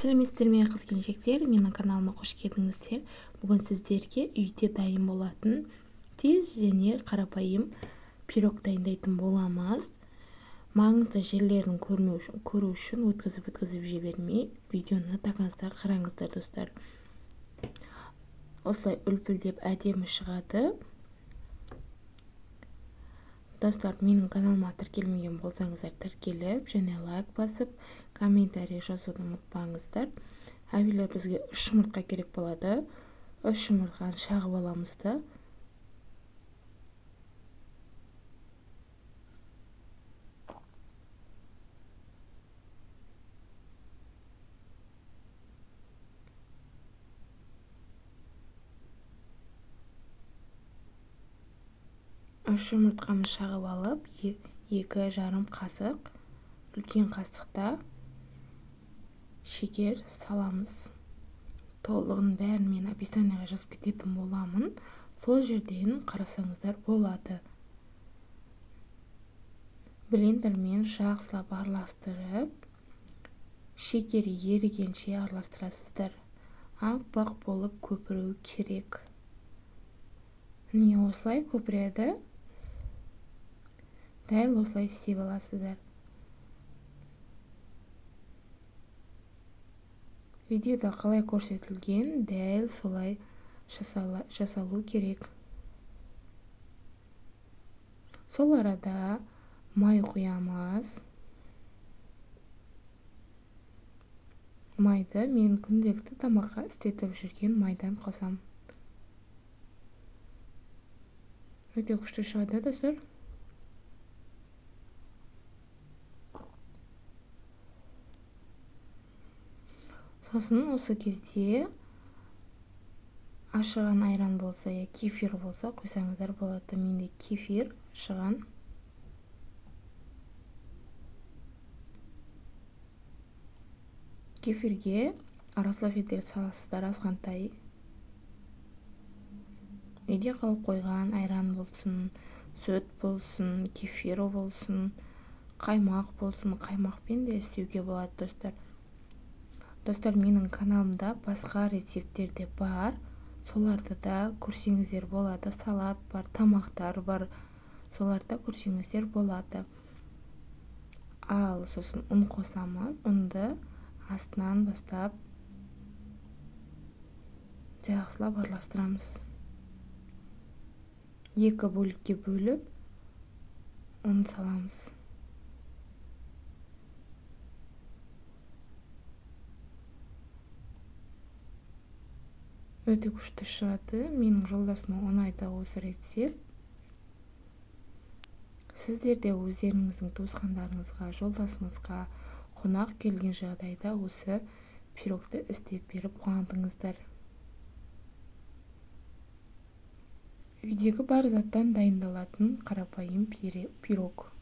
Сәлеметсіздер ме қыз келіншектер, менің каналыма қош келдіңіздер. Бүгін сіздерге үйде дайын болатын тез және қарапайым пирог дайындайтын боламыз. Маңызды жерлерін көру үшін өткізіп жібермей, видеоны таңсыз қараңыздар достар. Осылай үлпілдеп әдемі шығады. Достар, менің каналыма тіркелмеген болсаңыздар, тіркеліп және лайк басып, комментарий жазуды ұмытпаңыздар. Әуелі бізге 3 жұмыртқа керек болады. 3 жұмыртқаны шағып аламыз да. Үш жұмыртқамыз шағып алып, 2,5 қасық үлкен қасықта шекер саламыз. Толығын бәрін мен описанияға жазып кететін боламын. Сол жерден қарасаңыздар болады. Блендермен жақсылап араластырып, шекері ерігенше араластырасыздар. Аппақ болып көпіру керек. Не осылай көпіреді? Дәл осылай істеп аласыздар. Видеода қалай көрсетілген, дәл солай жасалу керек. Сол арада май құямыз. Майды мен күнделікті тамаққа істетіп жүрген майдан қосам. Өте күшті шығады достар. Сосын осы кезде ашыған айран болса, кефир болса қойсаңыздар болады. Менде кефир ашыған. Кефирге расслабитель саласыздар азғантай. Үйде қалып қойған айран болсын, сүт болсын, кефир болсын, қаймақ болсын, қаймақпен де істеуге болады достар. Достар, менің каналымда басқа рецепттер де бар. Соларды да көрсеңіздер болады. Салат бар, тамақтар бар. Соларды көрсеңіздер болады. Ал сосын ұн қосамыз. Ұнды астынан бастап жақсылап араластырамыз. 2 бөлікке бөліп ұн саламыз. Өте күшті шығады. Менің жолдасыма ұнайды осы рецепт. Сіздер де өздеріңіздің туысқандарыңызға, жолдасыңызға қонақ келген жағдайда осы пирогты істеп беріп қуантыңыздар. Үйдегі бар заттан дайындалатын қарапайым пирог.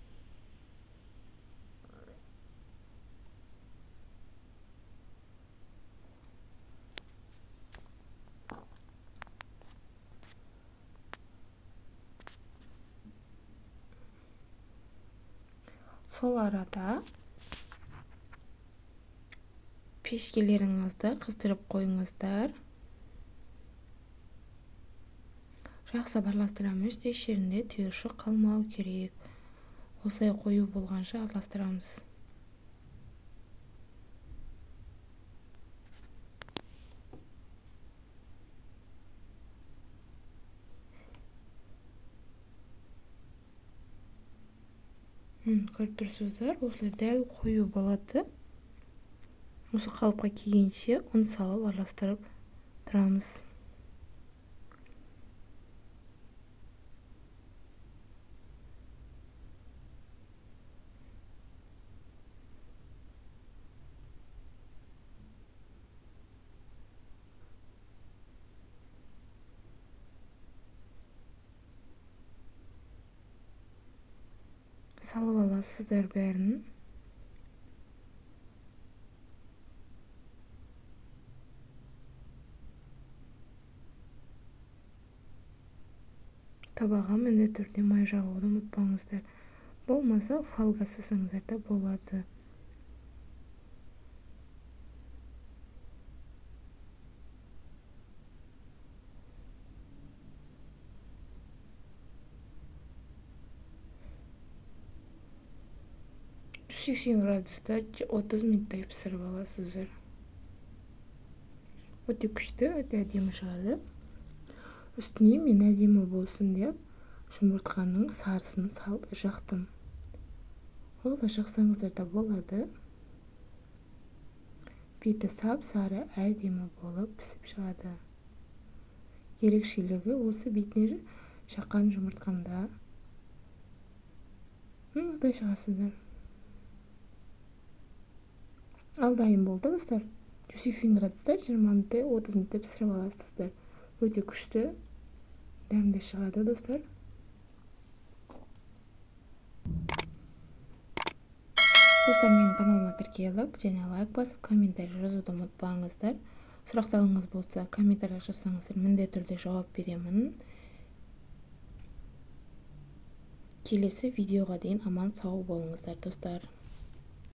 Сол арада пешкелеріңізді қыздырып қойыңыздар. Жақсы араластырамыз. Еш жерінде түйіршік қалмау керек. Осылай қою болғанша араластырамыз. Көріп тұрсыздар, осылай дәл қою болады. Осы қалыпқа келгенше ұн салып араластырып тұрамыз. Салып аласыздар бәрін. Табаға міндетті түрде май жағуды ұмытпаңыздар. Болмаса фольга сасаңыздар да болады. 180 градуста 30 минуттай пісіріп аласыздар. Өте күшті, өте әдемі шығады. Үстіне мен әдемі болсын деп жұмыртқаның сарысын жақтым. Ол да жақсаңыздар да болады. Беті сап-сары әдемі болып пісіп шығады. Ерекшелігі осы бетіне жаққан жұмыртқамда. Құдай шығасыздар. Ал дайын болды достар. 180 градуста 20 минуттай 30 минуттай пісіріп аласыздар. Өте күшті, дәмді шығады достар. Достар, менің каналыма тіркеліп, және лайк басып, комментарий жазуды ұмытпаңыздар. Сұрақтарыңыз болса, комментарий жазсаңыздар, міндетті түрде жауап беремін. Келесі видеоға дейін аман сау болыңыздар достар.